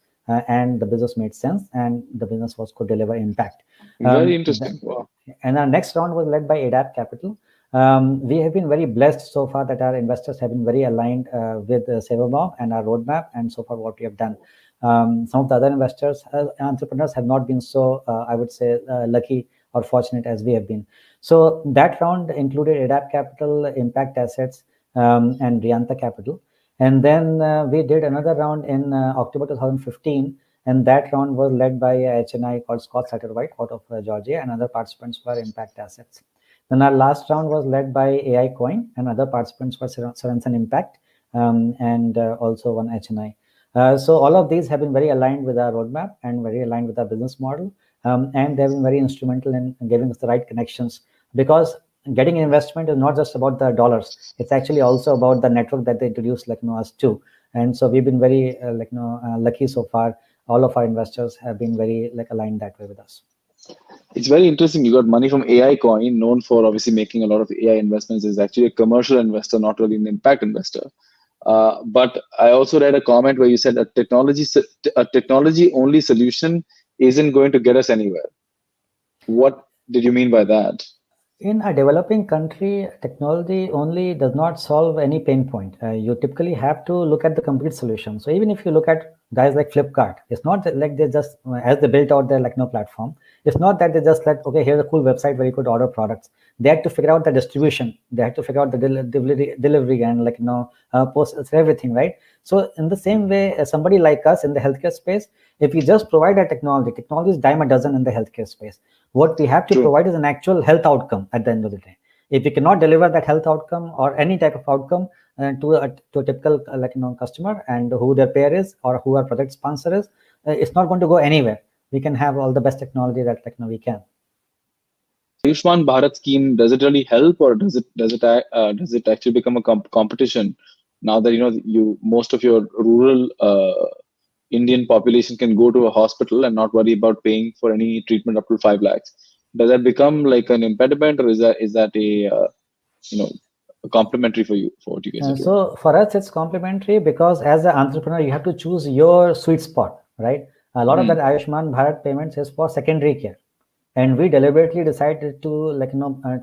And the business made sense, and the business could deliver impact. Very interesting. Wow. And our next round was led by ADAP Capital. We have been very blessed so far that our investors have been very aligned with Sevamob and our roadmap, and so far what we have done. Some of the other investors, entrepreneurs, have not been so, I would say, lucky or fortunate as we have been. So that round included ADAP Capital, Impact Assets, and Rianta Capital. And then we did another round in October 2015, and that round was led by HNI called Scott Satterwhite out of Georgia, and other participants were Impact Assets. Then our last round was led by AI Coin, and other participants were Sorensen Impact, and also one HNI. So all of these have been very aligned with our roadmap and very aligned with our business model, and they've been very instrumental in giving us the right connections, because getting investment is not just about the dollars. It's actually also about the network that they introduce us to. And so we've been very lucky so far. All of our investors have been very aligned that way with us. It's very interesting. You got money from AI Coin, known for obviously making a lot of AI investments. Is actually a commercial investor, not really an impact investor. But I also read a comment where you said a technology only solution isn't going to get us anywhere. What did you mean by that? In a developing country, technology only does not solve any pain point. You typically have to look at the complete solution. So even if you look at guys like Flipkart, it's not like they just, as they built out their platform, it's not that they just okay, here's a cool website where you could order products. They had to figure out the distribution. They had to figure out the delivery and post everything, right? So in the same way, somebody like us in the healthcare space, if we just provide a technology is dime a dozen in the healthcare space. What we have to provide is an actual health outcome at the end of the day. If we cannot deliver that health outcome or any type of outcome to a typical customer, and who their payer is or who our project sponsor is, it's not going to go anywhere. We can have all the best technology that we can. Ayushman Bharat scheme, does it really help, or does it actually become a competition now that most of your rural Indian population can go to a hospital and not worry about paying for any treatment up to 5 lakhs? Does that become like an impediment, or is that a complementary for you, for what you guys are doing? So for us, it's complementary, because as an entrepreneur, you have to choose your sweet spot, right? A lot of that Ayushman Bharat payments is for secondary care, and we deliberately decided to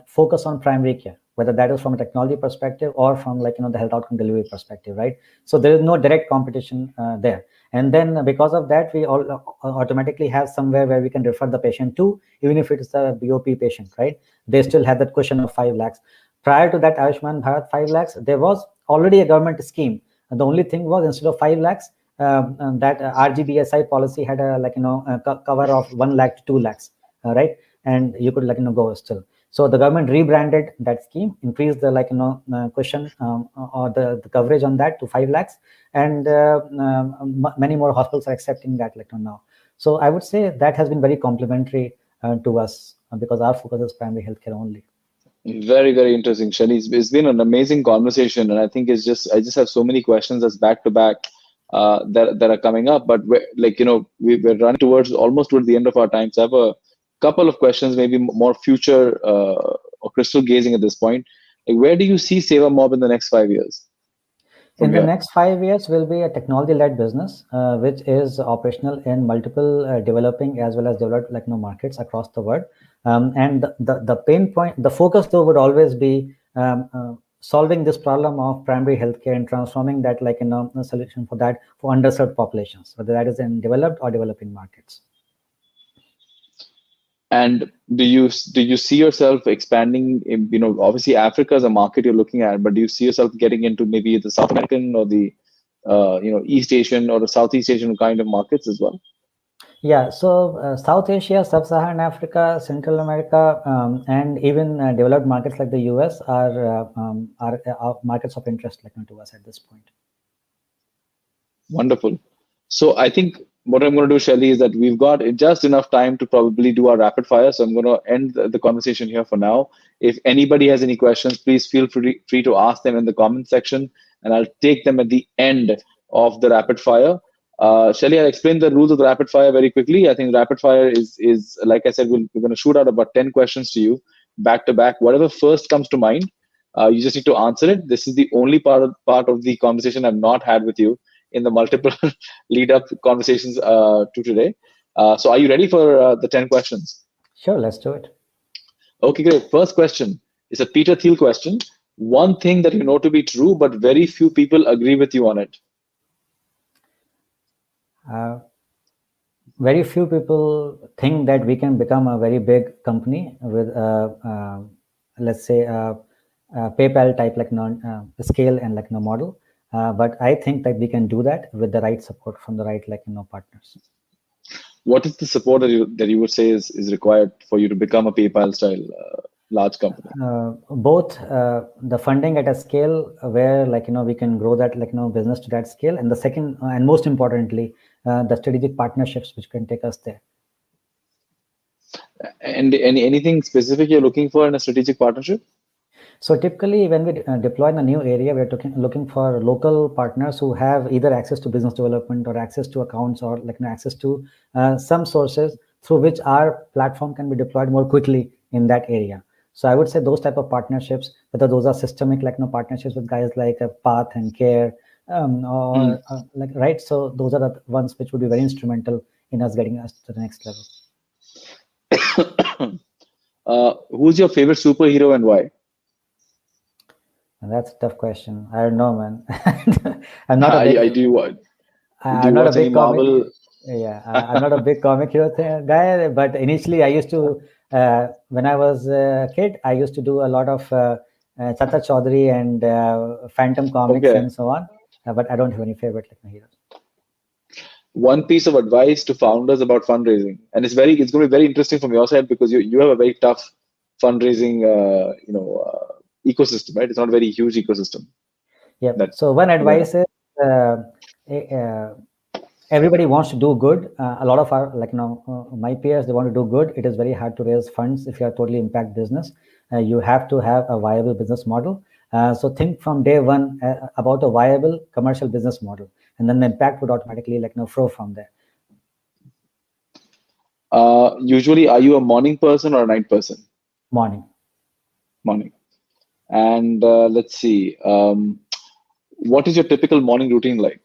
focus on primary care, whether that is from a technology perspective or from the health outcome delivery perspective, right? So there is no direct competition there. And then because of that, we all automatically have somewhere where we can refer the patient to, even if it is a BOP patient, right? They still have that cushion of 5 lakhs. Prior to that Ayushman Bharat 5 lakhs, there was already a government scheme. And the only thing was, instead of 5 lakhs, that RGBSI policy had a cover of 1 lakh to 2 lakhs, right? And you could go still. So the government rebranded that scheme, increased the question or the coverage on that to 5 lakhs, and many more hospitals are accepting that now. So I would say that has been very complimentary to us because our focus is primary healthcare only. Very, very interesting, Shelley. It's been an amazing conversation, and I think I just have so many questions that's back to back that are coming up. But we're running almost towards the end of our time. So I have a couple of questions, maybe more future or crystal gazing at this point. Like, where do you see Sevamob in the next 5 years? In the next 5 years will be a technology-led business, which is operational in multiple developing as well as developed markets across the world. And the pain point, the focus though would always be solving this problem of primary healthcare and transforming that a solution for that for underserved populations, whether that is in developed or developing markets. And do you see yourself expanding? Obviously Africa is a market you're looking at, but do you see yourself getting into maybe the South American or the East Asian or the Southeast Asian kind of markets as well? Yeah, so South Asia, Sub-Saharan Africa, Central America, and even developed markets like the US are markets of interest to us at this point. Wonderful. So I think what I'm going to do, Shelley, is that we've got just enough time to probably do our rapid fire. So I'm going to end the conversation here for now. If anybody has any questions, please feel free to ask them in the comment section, and I'll take them at the end of the rapid fire. Shelley, I'll explain the rules of the rapid fire very quickly. I think rapid fire is like I said, we're going to shoot out about 10 questions to you back to back. Whatever first comes to mind, you just need to answer it. This is the only part of the conversation I've not had with you in the multiple lead-up conversations to today. So are you ready for the 10 questions? Sure, let's do it. Okay, great. First question is a Peter Thiel question. One thing that you know to be true, but very few people agree with you on it. Very few people think that we can become a very big company with, let's say, a PayPal type scale and model. But I think that we can do that with the right support from the right partners. What is the support that you would say is required for you to become a PayPal style large company? Both the funding at a scale where we can grow that business to that scale, and the second and most importantly, the strategic partnerships which can take us there. And anything specific you're looking for in a strategic partnership? So typically, when we deploy in a new area, we're looking for local partners who have either access to business development or access to accounts or access to some sources through which our platform can be deployed more quickly in that area. So I would say those type of partnerships, whether those are systemic partnerships with guys like Path and Care, right. So those are the ones which would be very instrumental in us getting us to the next level. Who's your favorite superhero and why? That's a tough question. I don't know, man. I'm not a big, I'm not a big Marvel. Yeah, I'm not a big comic hero guy. But initially, I used to, when I was a kid, I used to do a lot of Chata Chaudhary and Phantom comics and so on. But I don't have any favorite heroes. One piece of advice to founders about fundraising, and it's going to be very interesting from your side because you have a very tough fundraising, ecosystem, right? It's not a very huge ecosystem. Yeah. So one advice is everybody wants to do good. A lot of our my peers, they want to do good. It is very hard to raise funds if you are totally impact business. You have to have a viable business model. So think from day one about a viable commercial business model, and then the impact would automatically flow from there. Usually, are you a morning person or a night person? Morning. And let's see, what is your typical morning routine like?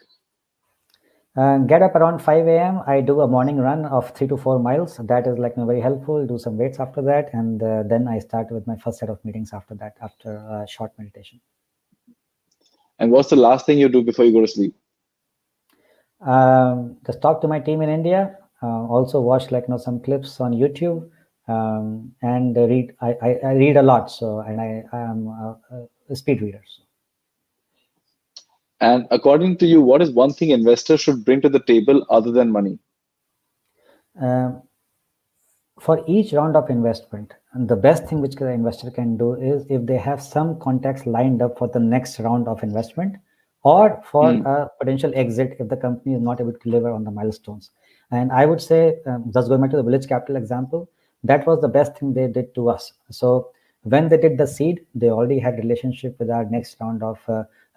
Get up around 5 a.m. I do a morning run of 3 to 4 miles. That is very helpful. Do some weights after that, and then I start with my first set of meetings after that, after a short meditation. And what's the last thing you do before you go to sleep? Just talk to my team in India. Also watch some clips on YouTube. And read. I read a lot, so and I am a speed reader. So. And according to you, what is one thing investors should bring to the table other than money? for each round of investment, and the best thing which the investor can do is if they have some contacts lined up for the next round of investment or for a potential exit if the company is not able to deliver on the milestones. And I would say, just going back to the Village Capital example, that was the best thing they did to us. So when they did the seed, they already had relationship with our next round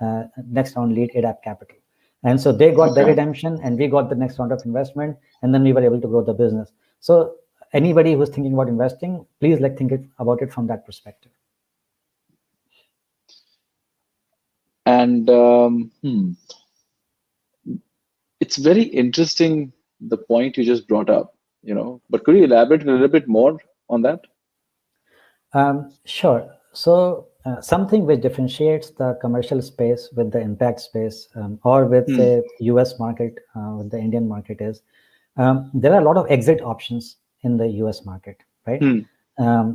lead ADAP Capital. And so they got the redemption and we got the next round of investment, and then we were able to grow the business. So anybody who's thinking about investing, please think about it from that perspective. And it's very interesting, the point you just brought up, but could you elaborate a little bit more on that? Sure. So something which differentiates the commercial space with the impact space or with the US market, with the Indian market is there are a lot of exit options in the US market, right?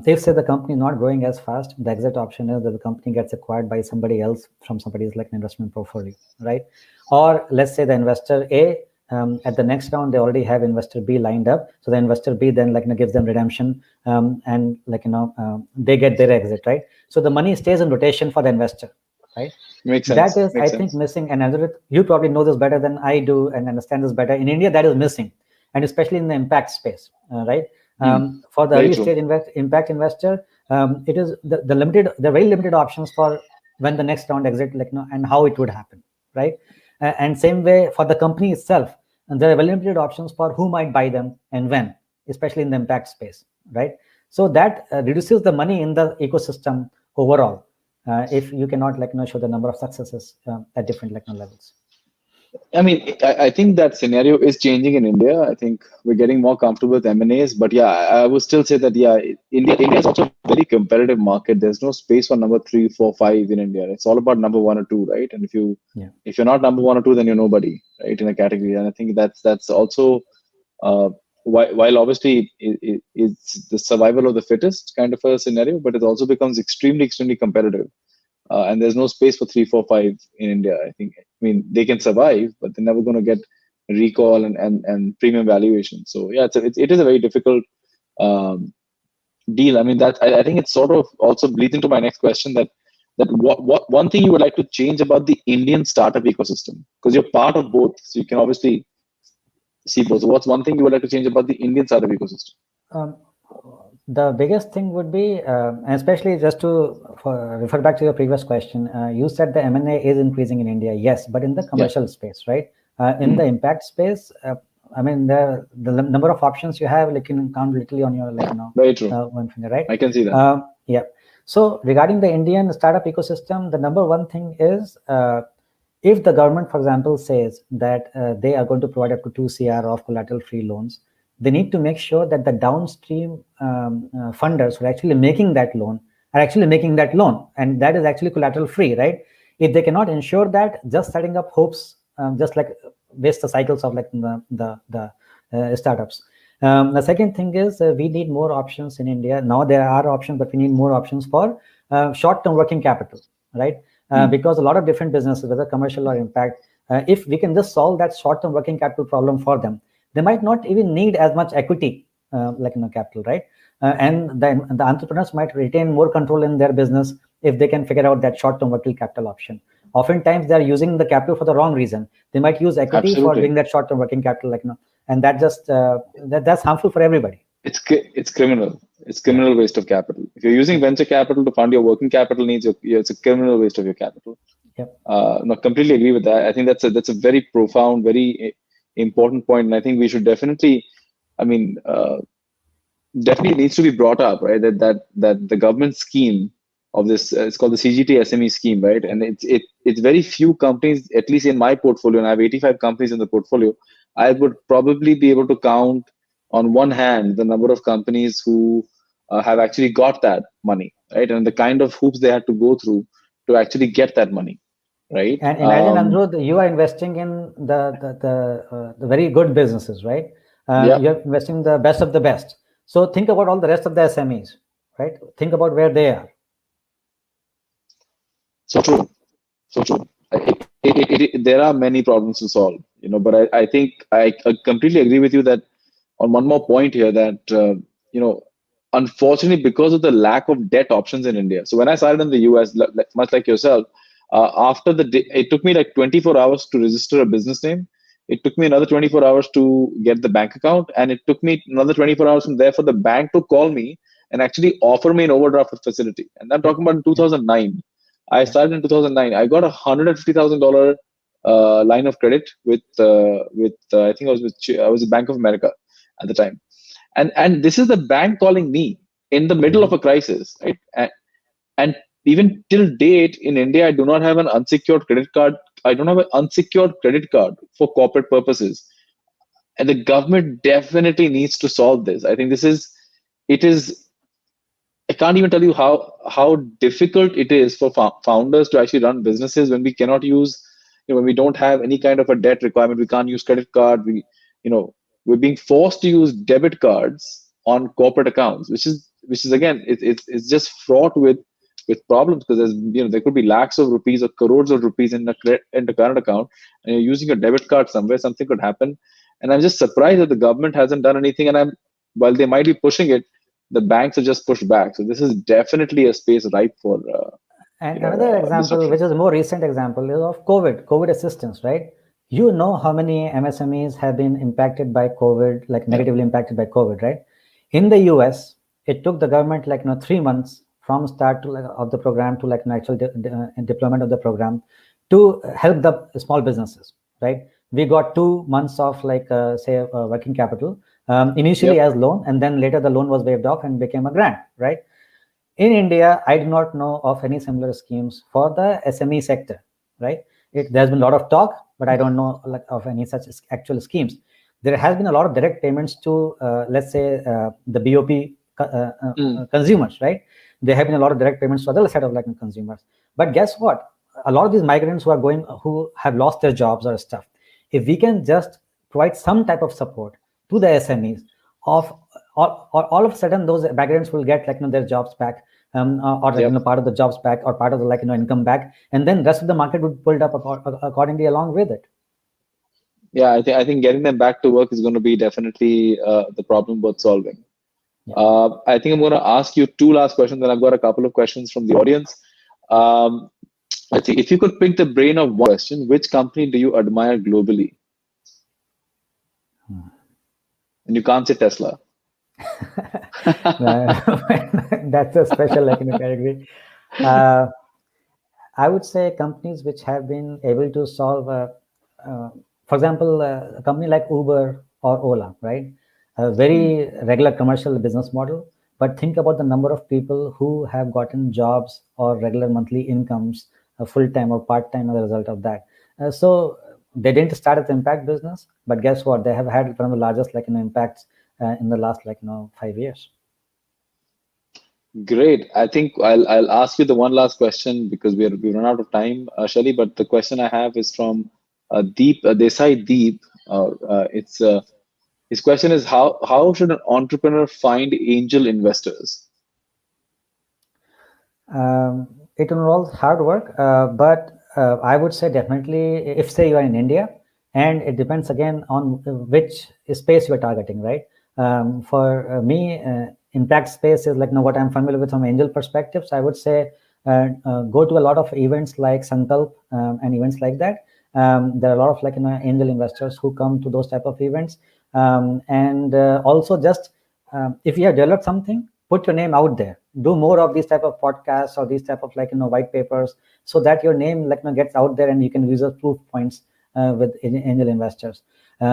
If say the company not growing as fast, the exit option is that the company gets acquired by somebody else from somebody's like an investment portfolio, right? Or let's say the investor A, at the next round, they already have investor B lined up. So the investor B then gives them redemption and they get their exit, right? So the money stays in rotation for the investor, right? Makes sense. That is, I think, missing. And you probably know this better than I do and understand this better. In India, that is missing, and especially in the impact space, right? For the early stage impact investor, it is the very limited options for when the next round exit, and how it would happen, right? And same way for the company itself, and there are very limited options for who might buy them and when, especially in the impact space, right? So that reduces the money in the ecosystem overall if you cannot show the number of successes at different levels. I mean, I think that scenario is changing in India. I think we're getting more comfortable with M&As, but yeah, I would still say that India is also a very competitive market. There's no space for number 3, 4, 5 in India. It's all about number 1 or 2, right? And if you're not number 1 or 2, then you're nobody, right, in a category. And I think that's also while obviously it's the survival of the fittest kind of a scenario, but it also becomes extremely competitive. And there's no space for 3, 4, 5 in India. I mean, they can survive, but they're never going to get recall and premium valuation. So yeah, it is a very difficult deal. I mean, I think it sort of also bleeds into my next question that what one thing you would like to change about the Indian startup ecosystem, because you're part of both, so you can obviously see both. So what's one thing you would like to change about the Indian startup ecosystem? The biggest thing would be, and especially just to refer back to your previous question, you said the M&A is increasing in India. Yes, but in the commercial space, right? In the impact space, I mean, the number of options you have, you can count literally on your very true. One finger, right? I can see that. Yeah. So regarding the Indian startup ecosystem, the number one thing is if the government, for example, says that they are going to provide up to 2 CR of collateral-free loans, they need to make sure that the downstream funders who are actually making that loan are actually making that loan, and that is actually collateral-free, right? If they cannot ensure that, just setting up hopes, just waste the cycles of the startups. The second thing is we need more options in India. Now there are options, but we need more options for short-term working capital, right? Because a lot of different businesses, whether commercial or impact, if we can just solve that short-term working capital problem for them, they might not even need as much equity capital, right? And then the entrepreneurs might retain more control in their business if they can figure out that short-term working capital option. Oftentimes, they are using the capital for the wrong reason. They might use equity for doing that short-term working capital, and that just that's harmful for everybody. It's criminal. It's criminal waste of capital. If you're using venture capital to fund your working capital needs, it's a criminal waste of your capital. Yep. No, completely agree with that. I think that's a very profound, very important point, and I think we should definitely, definitely needs to be brought up, right? That the government scheme of this, it's called the CGT SME scheme, right? And it's very few companies, at least in my portfolio, and I have 85 companies in the portfolio. I would probably be able to count on one hand the number of companies who have actually got that money, right? And the kind of hoops they had to go through to actually get that money. Right. And imagine, Andrew, you are investing in the very good businesses, right? You're investing the best of the best. So think about all the rest of the SMEs, right? Think about where they are. So true. There are many problems to solve, but I think I completely agree with you that on one more point here that unfortunately, because of the lack of debt options in India. So when I started in the US, much like yourself, after it took me like 24 hours to register a business name. It took me another 24 hours to get the bank account, and it took me another 24 hours from there for the bank to call me and actually offer me an overdraft facility. And I'm talking about in 2009. I started in 2009. I got $150,000 line of credit with I think I was at Bank of America at the time, and this is the bank calling me in the middle of a crisis, right? And even till date in India, I do not have an unsecured credit card. I don't have an unsecured credit card for corporate purposes, and the government definitely needs to solve this. I think it is. I can't even tell you how difficult it is for founders to actually run businesses when we cannot use, when we don't have any kind of a debt requirement. We can't use credit card. We're being forced to use debit cards on corporate accounts, which is again, it's just fraught with problems, because there could be lakhs of rupees or crores of rupees in the current account, and you're using a debit card somewhere. Something could happen, and I'm just surprised that the government hasn't done anything. And while they might be pushing it, the banks are just pushed back. So this is definitely a space ripe for. And another example, which is a more recent example, is of COVID assistance, right? You know how many MSMEs have been impacted by COVID, like negatively impacted by COVID, right? In the US, it took the government 3 months from start to of the program to actual deployment of the program to help the small businesses, right? We got 2 months of working capital initially as loan, and then later the loan was waived off and became a grant, right? In India, I do not know of any similar schemes for the SME sector, right? There's been a lot of talk, but I don't know of any such actual schemes. There has been a lot of direct payments to, let's say, the BOP consumers, right? There have been a lot of direct payments to other set of consumers. But guess what? A lot of these migrants who have lost their jobs or stuff, if we can just provide some type of support to the SMEs, all of a sudden those migrants will get their jobs back, or part of the jobs back, or part of the income back, and then rest of the market would build up accordingly along with it. Yeah, I think getting them back to work is going to be definitely the problem worth solving. Yeah. I think I'm going to ask you 2 last questions, and I've got a couple of questions from the audience. I think if you could pick the brain of one question, which company do you admire globally? And you can't say Tesla. That's a special category. I would say companies which have been able to solve, for example, a company like Uber or Ola, right? A very regular commercial business model, but think about the number of people who have gotten jobs or regular monthly incomes, full-time or part-time as a result of that. So they didn't start as impact business, but guess what? They have had one of the largest impacts in the last 5 years. Great. I think I'll ask you the one last question because we run out of time, Shelley. But the question I have is from Deep Desai Deep. His question is how should an entrepreneur find angel investors? It involves hard work, but I would say definitely if say you are in India, and it depends again on which space you are targeting, right? For me, impact space is what I'm familiar with from angel perspectives. I would say go to a lot of events like Sankalp and events like that. There are a lot of angel investors who come to those type of events, and also just if you have developed something, put your name out there. Do more of these type of podcasts or these type of white papers, so that your name gets out there and you can use as proof points with angel investors.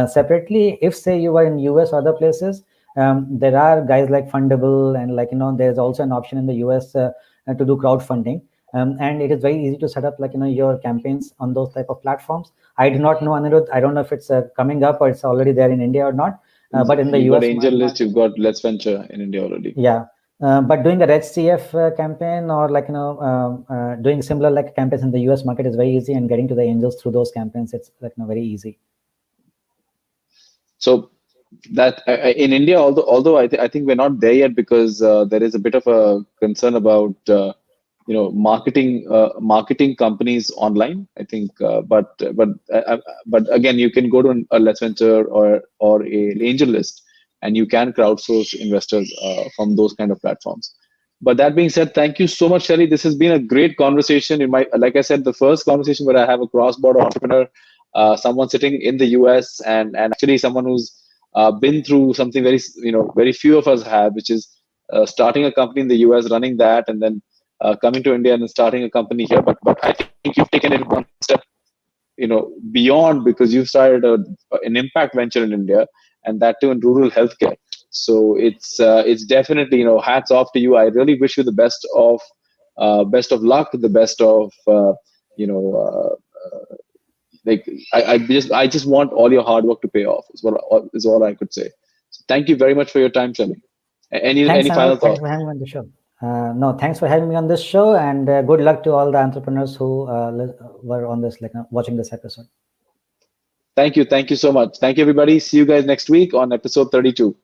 Separately, if say you are in US or other places, there are guys like Fundable, and there's also an option in the US to do crowdfunding, and it is very easy to set up your campaigns on those type of platforms. I do not know, Anirudh, I don't know if it's coming up or it's already there in India or not, but in the you've US got Angel List, you've got Let's Venture in India already. Yeah. But doing a Red CF campaign or doing similar campaigns in the US market is very easy, and getting to the angels through those campaigns, it's very easy. So that in India, although I think we're not there yet, because there is a bit of a concern about marketing companies online. I think, but again, you can go to a Let's Venture or a Angel List and you can crowdsource investors from those kind of platforms. But that being said, thank you so much, Shelley. This has been a great conversation. Like I said, the first conversation where I have a cross-border entrepreneur, someone sitting in the US, and actually someone who's been through something very few of us have, which is starting a company in the US, running that, and then coming to India and then starting a company here. But I think you've taken it one step beyond, because you've started an impact venture in India, and that too in rural healthcare. So it's definitely, hats off to you. I really wish you the best of luck, the best of like I just want all your hard work to pay off. Is all I could say. So thank you very much for your time, Shelley. Any final thoughts? Thanks for having me on the show. No, thanks for having me on this show, and good luck to all the entrepreneurs who were on this, watching this episode. Thank you so much. Thank you, everybody. See you guys next week on episode 32.